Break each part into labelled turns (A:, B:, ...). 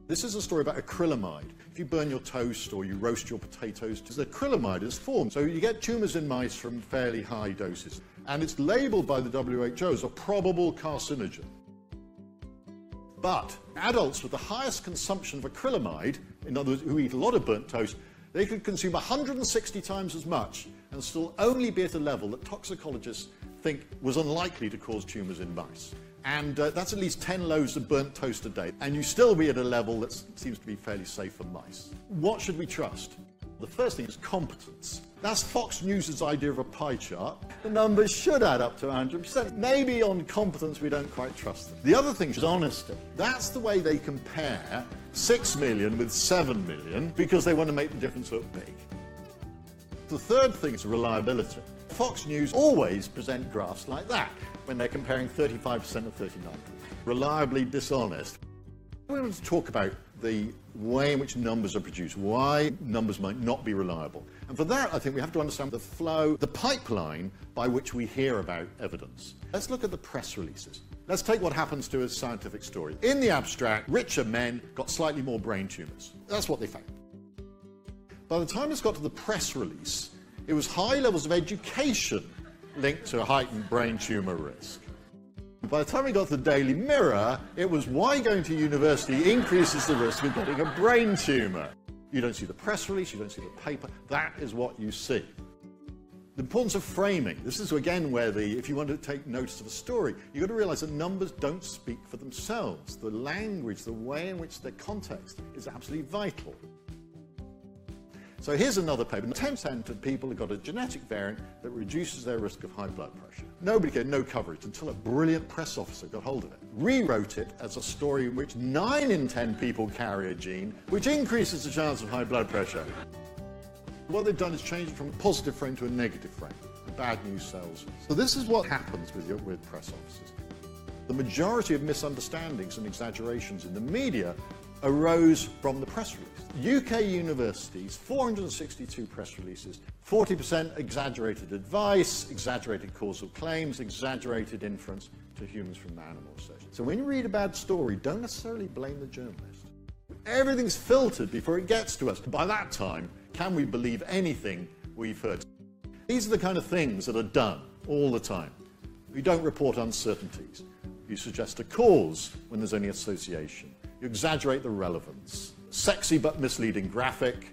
A: This is a story about acrylamide. If you burn your toast or you roast your potatoes, the acrylamide is formed. So you get tumours in mice from fairly high doses. And it's labelled by the WHO as a probable carcinogen. But adults with the highest consumption of acrylamide, in other words, who eat a lot of burnt toast, they could consume 160 times as much and still only be at a level that toxicologists think was unlikely to cause tumours in mice. And that's at least 10 loaves of burnt toast a day. And you still be at a level that seems to be fairly safe for mice. What should we trust? The first thing is competence. That's Fox News' idea of a pie chart. The numbers should add up to 100%. Maybe on competence we don't quite trust them. The other thing is honesty. That's the way they compare 6 million with 7 million because they want to make the difference look big. The third thing is reliability. Fox News always present graphs like that when they're comparing 35% and 39%. Reliably dishonest. We want to talk about the way in which numbers are produced, why numbers might not be reliable. And for that, I think we have to understand the flow, the pipeline by which we hear about evidence. Let's look at the press releases. Let's take what happens to a scientific story. In the abstract, richer men got slightly more brain tumours. That's what they found. By the time it's got to the press release, it was high levels of education linked to a heightened brain tumour risk. By the time we got to the Daily Mirror, it was why going to university increases the risk of getting a brain tumour. You don't see the press release, you don't see the paper, that is what you see. The importance of framing. This is again where if you want to take notice of a story, you've got to realise that numbers don't speak for themselves. The language, the way in which their context is absolutely vital. So here's another paper. 10% of people have got a genetic variant that reduces their risk of high blood pressure. Nobody gave no coverage until a brilliant press officer got hold of it. Rewrote it as a story in which 9 in 10 people carry a gene, which increases the chance of high blood pressure. What they've done is change it from a positive frame to a negative frame. The bad news sells. So this is what happens with press officers. The majority of misunderstandings and exaggerations in the media arose from the press release. UK universities, 462 press releases, 40% exaggerated advice, exaggerated causal claims, exaggerated inference to humans from animal research. So when you read a bad story, don't necessarily blame the journalist. Everything's filtered before it gets to us. By that time, can we believe anything we've heard? These are the kind of things that are done all the time. You don't report uncertainties. You suggest a cause when there's only association. You exaggerate the relevance. Sexy but misleading graphic,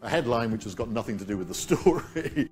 A: a headline which has got nothing to do with the story.